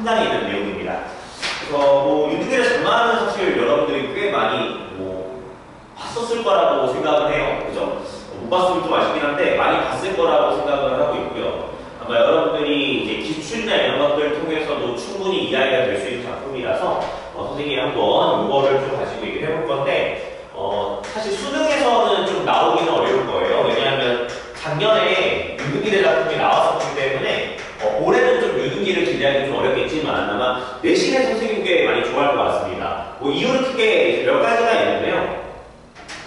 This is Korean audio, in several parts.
상당히 있는 내용입니다. 그래서 뭐 유튜브에 장난하는 사실 여러분들이 꽤 많이 뭐 봤었을 거라고 생각을 해요. 그죠? 못 봤으면 좀 아쉽긴 한데 많이 봤을 거라고 생각을 하고 있고요. 아마 여러분들이 이제 기출이나 이런 것들을 통해서도 충분히 이해가 될 수 있는 작품이라서 선생님이 한번 이거를 좀 가지고 얘기를 해볼 건데 사실 수능에서는 좀 나오기는 어려울 거예요. 왜냐하면 작년에 유등기대 작품이 나왔었기 때문에 올해는 좀 유등기를 기대하기 좀 어렵겠지만 아마 내신에 선생님께 많이 좋아할 것 같습니다. 뭐 이유는 크게 몇 가지가 있는데요.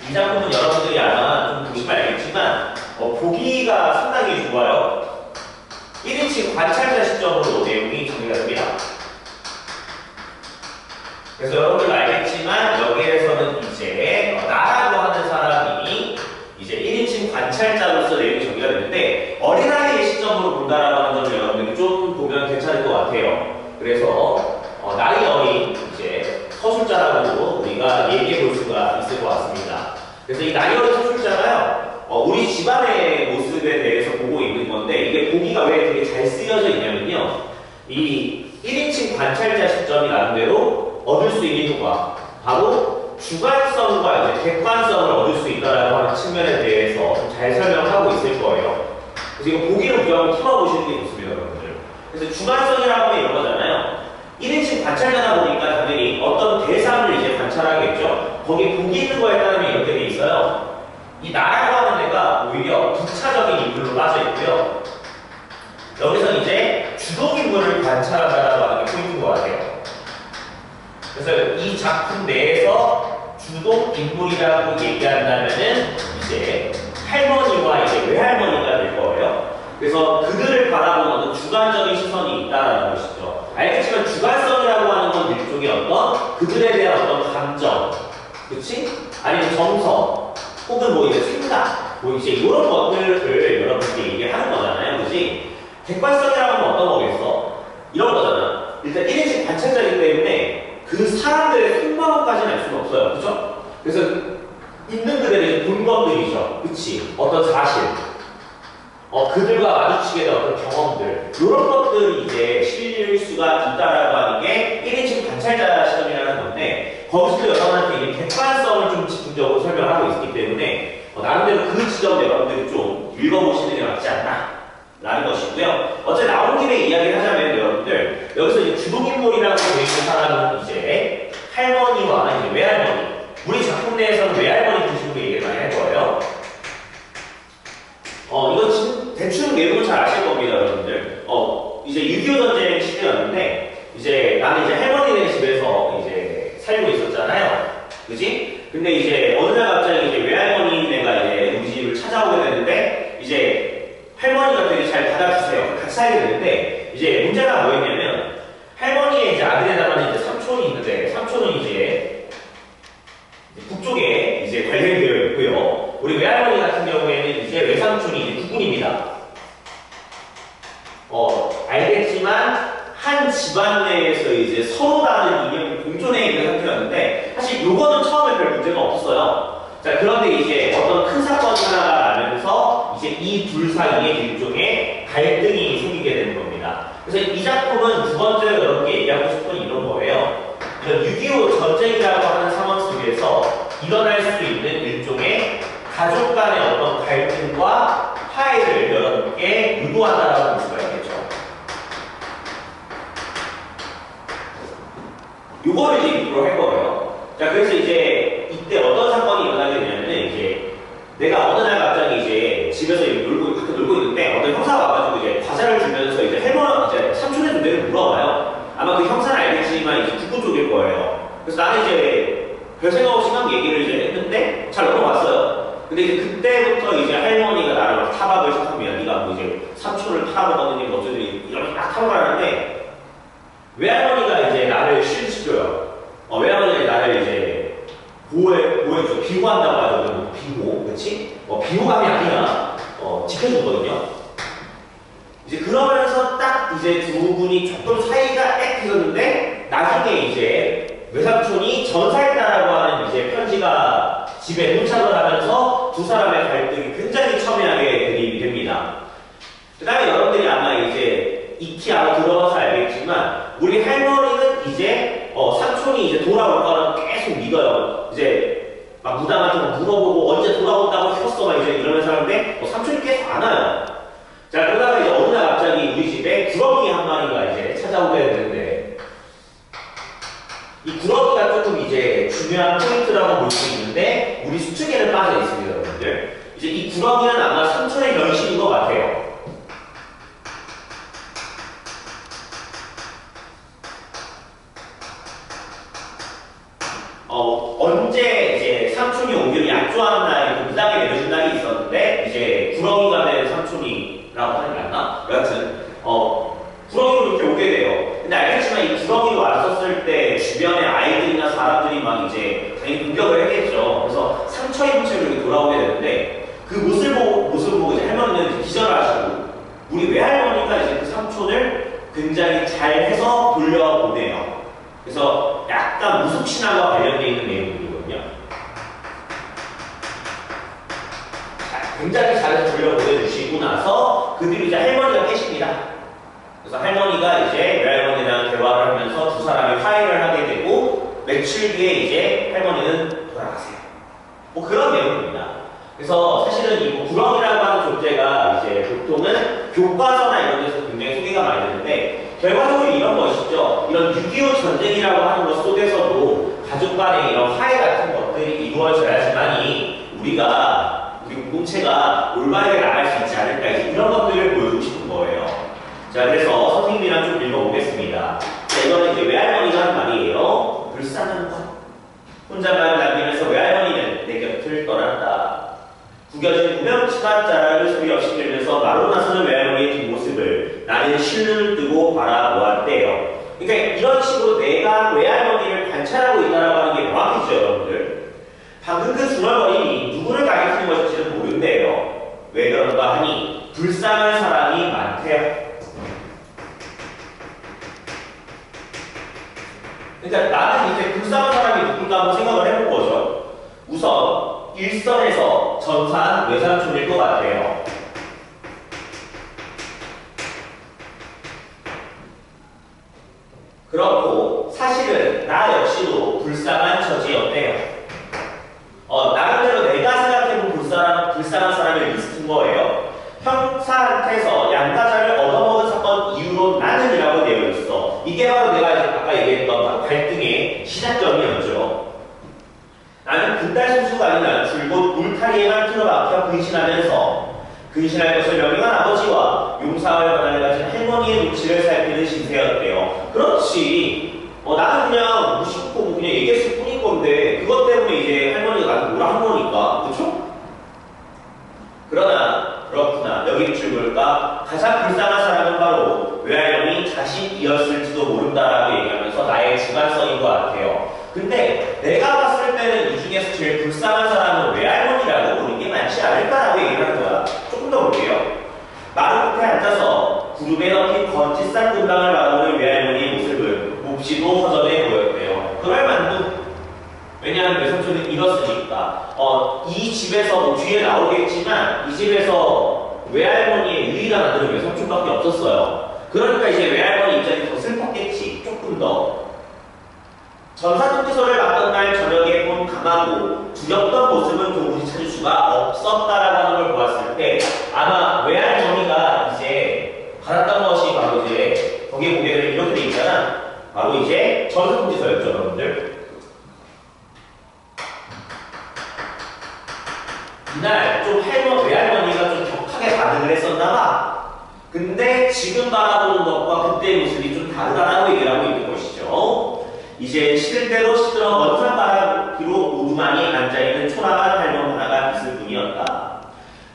이 작품은 여러분들이 아마 좀 보시면 알겠지만 보기가 상당히 좋아요. 1인칭 관찰자 시점으로 내용이 정리가 됩니다. 그래서 여러분들 알겠지만 여기에서는 이제 나라고 하는 사람이 이제 1인칭 관찰자로서 내용이 정리가 되는데 어린아이의 시점으로 본다라고 하는 점을 여러분들이 좀 보면 괜찮을 것 같아요. 그래서 나이 어린 이제 서술자라고 우리가 얘기해 볼 수가 있을 것 같습니다. 그래서 이 나이 어린 서술자가요, 우리 집안의 모습에 대해서 보고 있는 건데 이게 보기가 왜 되게 잘 쓰여져 있냐면요, 이 1인칭 관찰자 시점이 나름대로 얻을 수 있는 효과, 바로 주관성과 이제 객관성을 얻을 수 있다라고 하는 측면에 대해서 좀 잘 설명을 하고 있을 거예요. 그래서 이거 보기를 무조건 키워보시는 게 좋습니다, 여러분들. 그래서 주관성이라고 하면 이런 거잖아요. 1인칭 관찰자다 보니까 당연히 어떤 대상을 이제 관찰하겠죠. 거기에 보기 있는 거에 따르면 이렇게 돼 있어요. 이 나라고 하는 애가 오히려 부차적인 인물로 빠져 있고요. 여기서 이제 주동인물을 관찰한다라고 하는 게 포인트인 것 같아요. 그래서 이 작품 내에서 주동인물이라고 얘기한다면은 이제 할머니와 이제 외할머니가 될 거예요. 그래서 그들을 바라보는 어떤 주관적인 시선이 있다라는 것이죠. 알겠지만 주관성이라고 하는 건 일종의 어떤 그들에 대한 어떤 감정, 그치? 아니면 정서, 혹은 뭐 이제 생각, 뭐 이제 이런 것들을 여러분들이 얘기하는 거잖아요, 그치? 객관성이라고 하면 어떤 거겠어? 이런 거잖아. 일단 1인칭 관찰자이기 때문에 그 사람들의 속마음까지는 알 수는 없어요, 그죠? 그래서 있는 그대로 본 것들이죠, 그치? 어떤 사실, 그들과 마주치게 된 어떤 경험들, 이런 것들이 이제 실릴 수가 있다라고 하는 게 1인칭 관찰자 시점이라는 건데, 거기서도 여러분한테 이제 객관성을 좀 집중적으로 설명하고 있기 때문에 나름대로 그 지점 여러분들이 좀 읽어보시는 게 맞지 않나? 라는 것이고요. 어차피 나온 김에 이야기를 하자면 여러분들, 여기서 이제 주동인물이라고 되어 있는 사람은 이제 할머니와 이제 외할머니, 우리 작품 내에서는 외할머니 중심으로 얘기를 많이 할 거예요. 이거 지금 대충 내용을 잘 아실 겁니다, 여러분들. 이제 6.25 전쟁 시대였는데, 이제 나는 이제 할머니네 집에서 이제 살고 있었잖아요. 그지? 근데 이제 어느 날 갑자기 이제 외할머니네가 이제 우리 집을 찾아오게 되는데, 이제 할머니가 되게 잘 받아주세요. 같이 살게 되는데, 이제 문제가 뭐였냐면, 할머니의 이제 아들에다가는 이제 삼촌이 있는데, 삼촌은 이제 북쪽에 이제 관련되어 있고요. 우리 외할머니 같은 경우에는 이제 외삼촌이 이제 국군입니다. 알겠지만 한 집안 내에서 이제 서로 다른 이념이 공존해 있는 상태였는데 사실 요거는 처음에 별 문제가 없었어요. 자, 그런데 이제 어떤 큰 사건이 하나가 나면서 이제 이 둘 사이에 일종의 갈등이 생기게 되는 겁니다. 그래서 이 작품은 두 번째로 여러분께 얘기하고 싶은 이런 거예요. 6.25 전쟁이라고 하는 상황 속에서 일어날 수 있는 일종의 가족 간의 어떤 갈등과 화해를 여러분께 유도한다라고 볼 수가 있겠죠. 요거를 이제 유도를 할 거예요. 자, 그래서 이제 이때 어떤 사건이 일어나게 되냐면은 이제 내가 어느 날 갑자기 이제 집에서 밖에 놀고 있는데 어떤 형사가 와가지고 이제 과자를 주면서 이제 이제 삼촌의 존재를 물어봐요. 아마 그 형사는 알겠지만 이제 국군 쪽일 거예요. 그래서 나는 이제 별 생각 없이 막 얘기를 이제 했는데 잘 넘어갔어요. 근데 이제 그때부터 이제 할머니가 나를 막 타박을 시작합니다. 네가 뭐 이제 삼촌을 팔아먹었느니 뭐 어쩌니 이렇게 막 타박하는데 외할머니가 이제 나를 실시줘요. 외할머니가 나를 이제 보호해줘. 비호한다고 하죠. 비호, 그렇지? 비호감이 아니라 지켜주거든요. 이제 그러면서 딱 이제 두 분이 조금 사이가 액해졌는데 나중에 이제 외삼촌이 전사했다라고 하는 이제 편지가 집에 도착을 하면서 두 사람의 갈등이 굉장히 첨예하게 대립이 됩니다. 그 다음에 여러분들이 아마 이제 익히 알아 들어서 알겠지만 우리 이제 돌아온다고 했었어 막 이제 이러면서 하는데 삼촌이 계속 안 와요. 자, 그러다가 이제 어느 날 갑자기 우리 집에 구렁이 한 마리가 이제 찾아오게 되는데 이 구렁이가 조금 이제 중요한 포인트라고 볼 수 있는데 우리 수특에는 빠져 있습니다, 여러분들. 이제 이 구렁이는 아마 삼촌의 변신인 것 같아요. 언제 이제 삼촌이 오기를 약조하는 날이 무당에 내려준 날이 있었는데 이제 구렁이가 된 삼촌이라고 하는 게 맞나? 여하튼 구렁이로 이렇게 오게 돼요. 근데 알겠지만 이 구렁이로 왔었을 때 주변의 아이들이나 사람들이 막 이제 당연히 공격을 했겠죠. 그래서 상처 입은 채로 이렇게 돌아오게 되는데 그 모습을 보고 이제 할머니는 이제 기절을 하시고 우리 외할머니가 이제 그 삼촌을 굉장히 잘해서 돌려보내요. 그래서 약간 무속신앙과 관련되어 있는 내용이거든요. 굉장히 잘해서 돌려보내주시고 나서 그 뒤로 이제 할머니가 계십니다. 그래서 할머니가 이제 외할머니랑 대화를 하면서 두 사람이 화해를 하게 되고 며칠 뒤에 이제 할머니는 돌아가세요. 뭐 그런 내용입니다. 그래서 사실은 이 구렁이라고 하는 존재가 이제 보통은 교과서나 이런 데서 굉장히 소개가 많이 되는데 결과적으로 이런 것이죠. 이런 6.25 전쟁이라고 하는 것 속에서도 가족 간의 이런 화해 같은 것들이 이루어져야지만이 우리 공동체가 올바르게 나갈 수 있지 않을까 이런 것들을 보여주고 싶은 거예요. 자, 그래서 선생님이랑 좀 읽어보겠습니다. 자, 이거는 이제 외할머니가 하는 말이에요. 불쌍한 것. 혼잣말을 남기면서 외할머니는 내 곁을 떠난다. 구겨진 구명치만 자락을 소리 없이 들면서 말로 나서는 외할머니의 뒷모습을 나는 실눈을 뜨고 바라보았대요. 그러니까 이런 식으로 내가 외할머니를 관찰하고 있다라고 하는 게 명확해지죠, 여러분들. 방금 그 중얼거림이 누구를 가리키는 것인지는 모른대요. 왜 그런가 하니 불쌍한 사람이 많대요. 그러니까 나는 이제 불쌍한 사람이 누군가 한번 생각을 해본 거죠. 우선 일선에서 전사한 외삼촌일 것 같아요. 그렇고 사실은 나 역시도 불쌍한 처지였대요. 나름대로 내가 생각해본 불쌍한 사람을 리스트인 거예요. 형사한테서 양가자를 얻어먹은 사건 이후로 나는이라고 되어 있어. 이게 바로 내가 이제 아까 얘기했던 갈등의 시작점이었죠. 나는 근달 선수가 아니라 줄곧 울타리에만 틀어박혀 근신할 것을 명령한 아버지와 용사할 권한을 가진 할머니의 눈치를 살피는 신세였대요. 그렇지. 나는 그냥 무심코 그냥 얘기했을 뿐인 건데 그것 때문에 이제 할머니가 나한테 뭐라 한 거니까. 그쵸? 그렇구나. 여길 줄 볼까? 가장 불쌍한 사람은 바로 외할머니 자신이었을지도 모른다라고 얘기하면서 나의 주관성인 것 같아요. 근데 내가 봤을 때는 이 중에서 제일 불쌍한 사람은 외할머니라고 보는 게 많지 않을까라고 얘기를 하는 거야. 조금 더 볼게요. 마루 끝에 앉아서 구름에 덮인 건지 싼 금방을 바라보는 외할머니의 모습은 몹시도 허전해 보였대요. 그럴 만도. 왜냐하면 외삼촌은 잃었으니까. 이 집에서 뭐 뒤에 나오겠지만 이 집에서 외할머니의 유일한 아들은 외삼촌밖에 없었어요. 그러니까 이제 외할머니 입장이 더 슬펐겠지. 조금 더. 전사통지서를 받던 날 저녁에 본 강하고 두렵던 모습은 도무지 찾을 수가 없었다라고 하는 걸 보았을 때 아마 외할머니가 이제 받았던 것이 바로 이제 거기에 보게 되면 이렇게 돼 있잖아. 바로 이제 전사통지서였죠, 여러분들. 이날 좀 외할머니가 좀 격하게 반응을 했었나봐. 근데 지금 바라보는 것과 그때의 모습이 좀 다르다라고 얘기를 하고 있는 것이죠. 이제 실대로 시들어 원산바라기로 우두만이 앉아있는 초라한 할멈 하나가 있을 뿐이었다.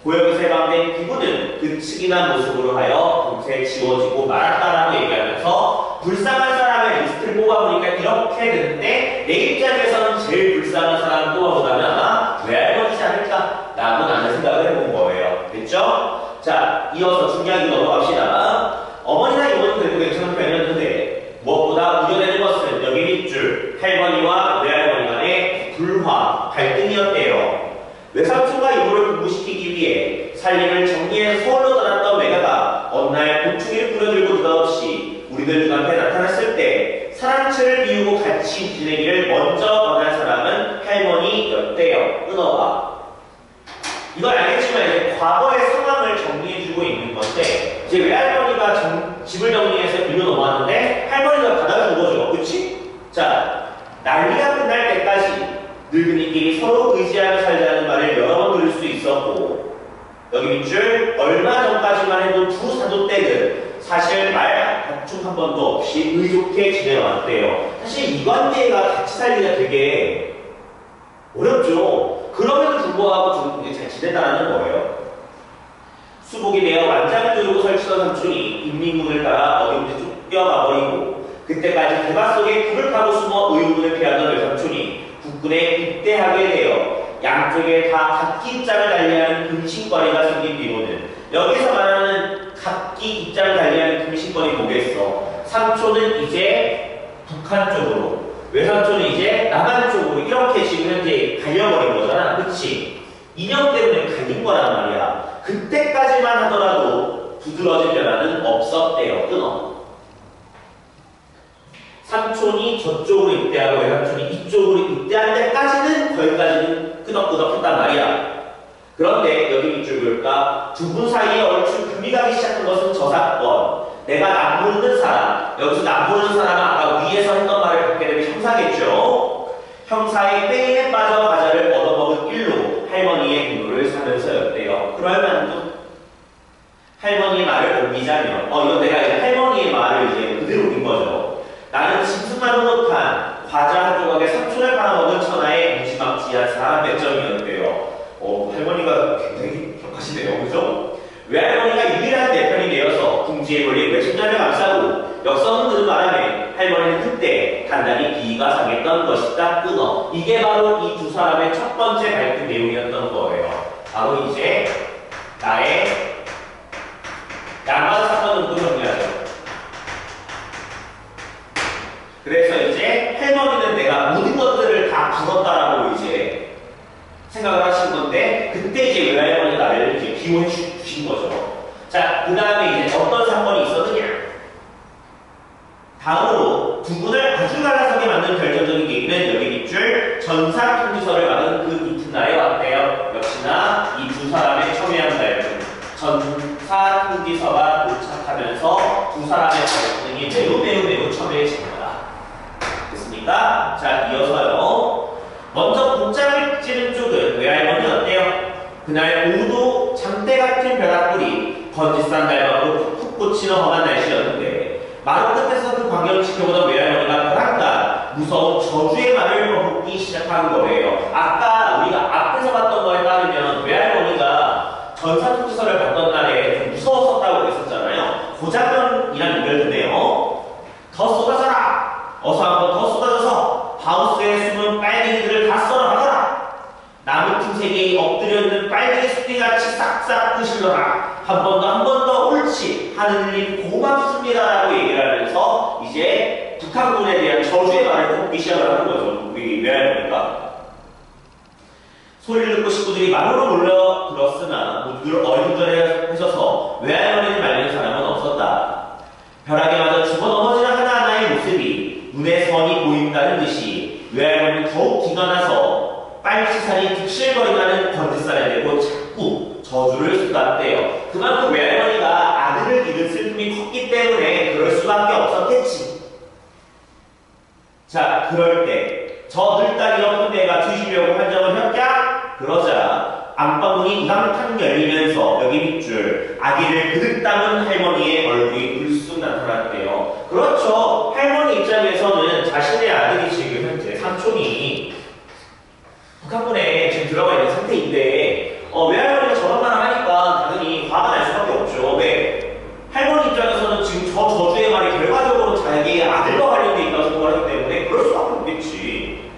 고역에서 해방된 기분은 그 측이난 모습으로 하여 금세 지워지고 말았다라고 얘기하면서 불쌍한 사람의 리스트를 뽑아보니까 이렇게 되는데 내 입장에서는 제일 불쌍한 사람을 뽑아보자면 아마 외할머니지 않을까 라고 나는 생각을 해본 거예요. 됐죠? 자, 이어서 중요하게 넘어갑시다. 어머니나 이모는 그래도 괜찮은 편이었는데 무엇보다 우려되는 것은 여기 밑줄 할머니와 외할머니 간의 불화, 갈등이었대요. 외삼촌과 이모를 공부시키기 위해 살림을 정리해서 서울로 떠났던 외가가 어느 날 곤충이를 부려들고 느닷없이 우리들 눈앞에 나타났을 때 사랑채를 비우고 같이 지내기를 먼저 원한 사람은 할머니였대요. 끊어봐. 이제 외할머니가 집을 정리해서 빌려 넘어왔는데 할머니가 받아준 거죠. 그치? 자, 난리가 끝날 때까지 늙은이끼리 서로 의지하며 살자는 말을 여러 번 들을 수 있었고, 여기 밑줄 얼마 전까지만 해도 두 사돈댁은 사실 말 다툼 한 번도 없이 의좋게 지내왔대요. 사실 이 관계가 같이 살기가 되게 어렵죠. 그럼에도 불구하고 좀 잘 지냈다는 거예요. 수복이 되어 완장을 두르고 설치던 삼촌이 인민군을 따라 어딘지 쫓겨가버리고, 그때까지 대바 속에 굴을 파고 숨어 의문을 피하던 외삼촌이 국군에 입대하게 되어 양쪽에 다 각기 입장을 달리하는 금신거리가 생긴 뒤로는, 여기서 말하는 각기 입장을 달리하는 금신거리 뭐겠어? 삼촌은 이제 북한 쪽으로, 외삼촌은 이제 남한 쪽으로 이렇게 지금 현재 갈려버린 거잖아. 그치? 인형 때문에 갈린 거란 말이야. 그때까지만 하더라도 두드러진 변화는 없었대요. 끊어. 삼촌이 저쪽으로 입대하고 외삼촌이 이쪽으로 입대할 때까지는 거기까지는 끄덕끄덕했단 말이야. 그런데 여기 밑줄 볼까? 두 분 사이에 얼추 금이 가기 시작한 것은 저 사건. 내가 남 모르는 사람, 여기서 남 모르는 사람은 아까 위에서 했던 말을 갖게 되면 형사겠죠. 형사의 꾀에 빠져 과자를 얻어먹은 일로 할머니의 분노를 사면서였대요. 그럴만도 할머니의 말을 옮기자면, 이건 내가 이제 할머니의 말을 이제 그대로 옮긴 거죠. 나는 짐승만도 못한 과자 한 조각에 삼촌을 팔아먹은 천하의 무지막지한 사람 몇 점이었대요. 할머니가 굉장히 격하시네요. 그죠? 외할머니가 유일한 내 편이 되어서 궁지에 걸린 외손자를 감싸고 역성은 드는 바람에 할머니는 그때 단단히 비위가 상했던 것이다. 끊어. 이게 바로 이 두 사람의 첫 번째 밝힌 내용이었던 거예요. 바로 이제 나의 양반 사건 정도 정리하죠. 그래서 이제 할머니는 내가 모든 것들을 다 부었다라고 이제 생각을 하신 건데, 그때 이제 외할머니가 나를 이제 기호해 주신 거죠. 자, 그 다음에 이제 어떤 사건이 있었느냐? 다음으로 두 분을 아주 갈라서게 만든 결정적인 계기는 여기 밑줄 전사 통지서를 받은 그 이튿날에 왔대요. 역시나 이 두 사람의 첨예한 발표, 전사 통지서가 도착하면서 두 사람의 반응이 매우 첨예해집니다. 됐습니까? 자, 이어서요. 먼저 복장을 찌는 쪽은 외할머니 어때요? 그날 오후도 장대 같은 벼락불이 번지산 달방으로 푹푹 꽂히는 험한 날씨였는데, 마루 끝에서 그 광경을 지켜보던 외할머니가 벼락간 무서운 저주의 말을 퍼붓기 시작한 거예요. 아까 우리가 앞에서 봤던 거에 따르면 외할머니가 전사통지서를 받던 날에 좀 무서웠었다고 그랬었잖아요. 그 장면이랑 연결되네요. 더 쏟아져라! 어서 한번 더 쏟아져서 하우스에 숨은 빨갱이들을 다 썰어가거라! 나무 틈새에 엎드려 있는 빨갱이 숲이같이 싹싹 부실러라! 한 번 더 옳지! 하느님 고맙습니다라고 얘기를 하면서 이제 북한군에 대한 저주의 말을 꼽기 시작을 하는 거죠. 우리 외할머니가. 소리를 듣고 식구들이 마루로 몰려들었으나 모두들 어리둥절해져서 외할머니를 말리는 사람은 없었다. 벼락에 맞아 죽어 넘어지는 하나하나의 모습이 눈에 선이 보인다는 듯이 외할머니는 더욱 기가 나서 빨치살이 득실거리는 번지살에 대고 자꾸 저주를 쏟았대요. 그만큼 외할머니가 아들을 잃은 슬픔이 컸기 때문에 그럴 수밖에 없었겠지. 자, 그럴 때 저 늙다리 높은 데가 뒤지려고 한정을 했냐? 그러자 안방문이 우당탕 열리면서 여기 밑줄 아기를 그득 담은 할머니의 얼굴이 불쑥 나타났대요. 그렇죠. 할머니 입장에서는 자신의 아들이 지금 현재 삼촌이 북한군에 지금 들어가 있는 상태인데 외할머니가 저런 말을 하니까 당연히 화가 날 수밖에 없죠. 왜? 할머니 입장에서는 지금 저 저주의 말이 결과적으로 자기의 아들과 관련돼 있다고 생각하기 때문에 그럴 수밖에 없겠지.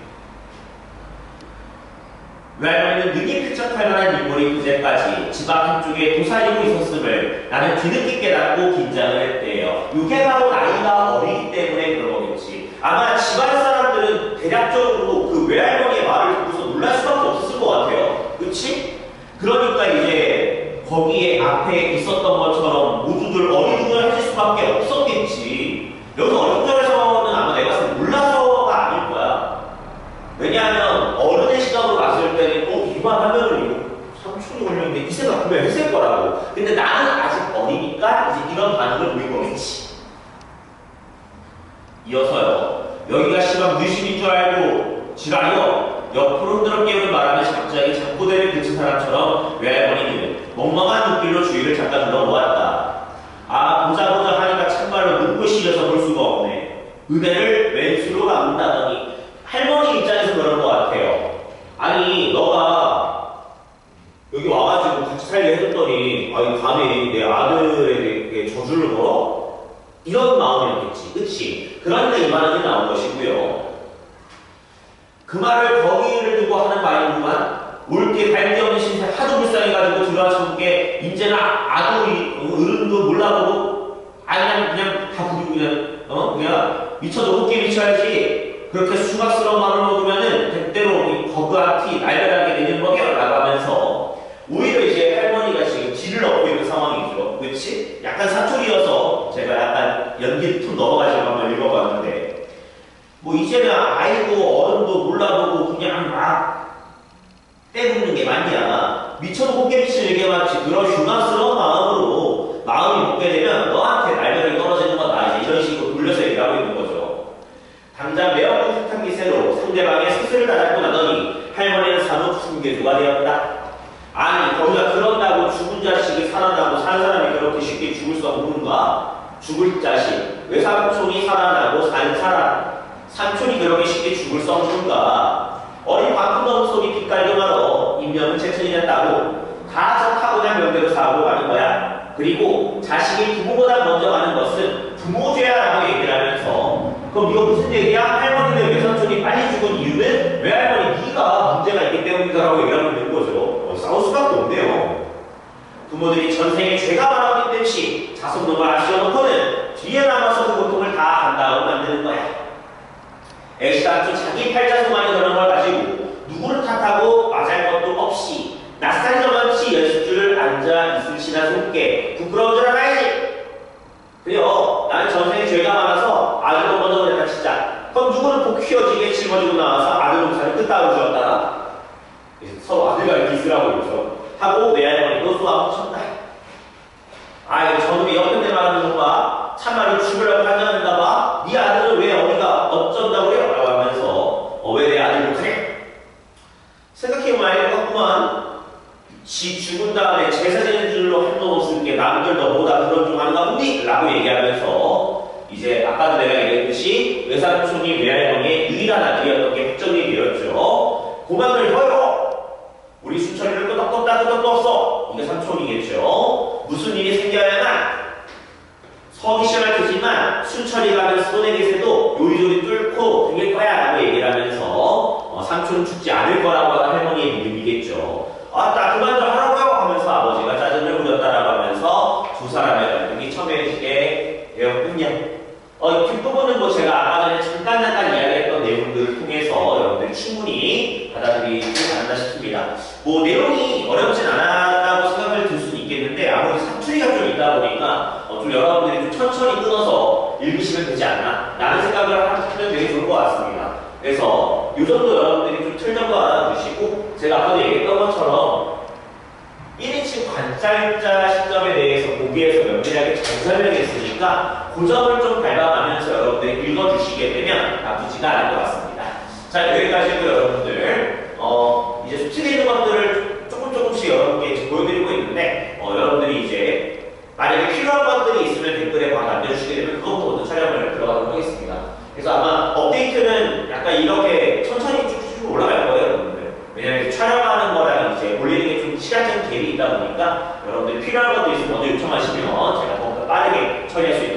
외할머니는 능히 쾌척할 만한 인물이 그제까지 집 앞 한쪽에 도사리고 있었음을 나는 뒤늦게 깨닫고 긴장을 했대요. 이게 바로 나이가 어리기 때문에 그런 거겠지. 아마 집안 사람들은 대략적으로 그 외할머니의 말을 듣고서 놀랄 수밖에 없었을 것 같아요. 그치? 그러니까 이제 거기에 앞에 있었던 것처럼 모두들 어리둥절해질 수밖에 없었겠지. 여기서 어리둥절해서는 아마 내가 봤을 때 몰라서가 아닐 거야. 왜냐하면 어른의 시각으로 봤을 때는 이만 하면은 이거 삼촌이 걸렸는데 이 생각 분명히 했을 거라고. 근데 나는 아직 어리니까 이제 반응을 보인 거겠지. 이어서요. 여기가 시방 무의식인 줄 알고 지랄이요. 옆으로 흔들어 깨우는 바람에 갑자기 잠꼬대를 그친 사람처럼 외할머니는 멍멍한 눈길로 주위를 잠깐 둘러보았다. 아, 보자 하니까 참말로 눈꽃이 려서 볼 수가 없네. 은혜를 왼수로 감는다더니 할머니 입장에서 그런 것 같아요. 아니, 너가 여기 와가지고 같이 살게 해줬더니 아니 감히 내 아들에게 저주를 걸어? 이런 마음이었겠지. 그치? 그러니까 이 말이 나온 것이고요. 그 말을 거기를 두고 하는 말이구만. 올게 갈게 없는 신세 하도 불쌍해가지고 들어와서 게 이제는 아들이 어른도 몰라보고 그냥 다 부리고 그냥 미쳐도 곱게 미쳐야지. 그렇게 수박스러운 마음을 먹으면은 대대로 버그한 티 날벼락하게 되는 거겨라고 하면서 오히려 이제 할머니가 지금 지를 얻고 있는 상황이죠. 그렇지? 약간 사투리여서 제가 약간 연기 좀 넘어가지고 한번 읽어봤는데 뭐 이제는 아이고 어른도 몰라보고 그냥 막 때부는 게 맞냐. 미쳐도 곱게 미치는 게 맞지. 그런 흉악스러운 마음으로 마음이 먹게 되면 너한테 날벼락이 떨어지는 거다. 이제 이런 식으로 돌려서 얘기하고 있는 거죠. 당장 매어본 듯한 기세로 상대방의 스스를 다잡고 나더니 할머니는 사뭇 숨개조가 되었다. 아니 거기가 그런다고 죽은 자식이 살아나고 산 사람이 그렇게 쉽게 죽을 수 없는가? 죽을 자식 외삼촌이 살아나고 산 사람 삼촌이 그렇게 쉽게 죽을 수 없는가? 어린 방풍덩 속이 빛깔게 말어 인명은 제천이 됐다고 다 저 타고난 명대로 사고 가는 거야. 그리고 자식이 부모보다 먼저 가는 것은 부모죄야라고 얘기를 하면서 그럼 이거 무슨 얘기야? 할머니네 외삼촌이 빨리 죽은 이유는 외할머니 네가 문제가 있기 때문이다라고 얘기하고 있는 거죠. 싸울 수밖에 없네요. 부모들이 전생에 죄가 많았기 때문에 자손놈을 아쉬워놓고는 뒤에 남아서 그 고통을 다 한다고 만드는 거야. 애시당초 자기 팔자손만이 그런 걸 가지고 누구를 탓하고 맞을 것도 없이 낯선 저만치 예술줄을 앉아 있으시나 속게 부끄러운 줄 알아야지. 그래요. 나는 전생에 죄가 많아서 아들도 먼저 그랬다 치자. 그럼 누구는 복 키워지게 짊어지고 나와서 아들 농사를 끝다고 주었다가 서로 아들과 기스라고 그러죠. 하고 외할머니도 쏘아 붙였다. 이거 저놈이 옆에 말하는 거 봐. 참말로 죽으려고 한다는가 봐. 네 아들은 왜 어디가 어쩐다고 그래요? 라고 하면서 왜 내 아들 못해? 생각해보면 알 것 같구만. 지 죽은 다음에 제사 지는 줄로 한도 없을 게 남들 너보다 그런 중 하는가 보니? 라고 얘기하면서 이제 아까도 내가 얘기했듯이 외삼촌이 외할머니의 유일한 아들이었던 게 확정이 되었죠. 고만을 허요! 우리 순철이를 끄덕끄덕 끄덕도 없어. 이게 삼촌이겠죠. 무슨 일이 생겨야만 서기 시작할 테지만 순철이가 하면 손에 계세도 요리조리 뚫고 등일 거야 라고 얘기를 하면서 삼촌은 죽지 않을 거라고 하는 할머니의 믿음이겠죠. 나 그만 좀 하라고요 하면서 아버지가 짜증을 부렸다라고 하면서 두 사람의 갈등이 첨예해지게 되었군요. 뒷부분은 뭐 제가 아까 전에 잠깐 이야기했던 내용들을 통해서 여러분들이 충분히 받아들이지 않았나 싶습니다. 뭐 내용이 어렵진 않았다고 생각을 들 수는 있겠는데 아무래도 사투리가 좀 있다 보니까 좀 여러분들이 좀 천천히 끊어서 읽으시면 되지 않나 라는 생각을 하면 되게 좋을 것 같습니다. 그래서 이 정도 여러분들이 좀 틀정도 알아두시고 제가 아까도 얘기했던 것처럼 1인칭 관찰자 시점에 대해서 보기에서 면밀하게 잘 설명했으니까 그 점을 좀 밟아가면서 여러분들이 읽어주시게 되면 나쁘지가 않을 것 같습니다. 자, 여기까지도 여러분들 이제 수치되어 있는 것들을 조금씩 여러분께 이제 보여드리고 있는데 여러분들이 이제 만약에 필요한 것들이 있으면 댓글에 바로 남겨주시게 되면 그것부터 먼저 촬영을 들어가도록 하겠습니다. 그래서 아마 업데이트는 약간 이렇게 천천히 쭉쭉 올라갈 거예요, 여러분들. 왜냐면 촬영하는 거랑 이제 올리는 게 좀 시간적인 갭이 있다 보니까 여러분들이 필요한 것도 있으면 먼저 요청하시면 제가 더욱더 빠르게 처리할 수 있도록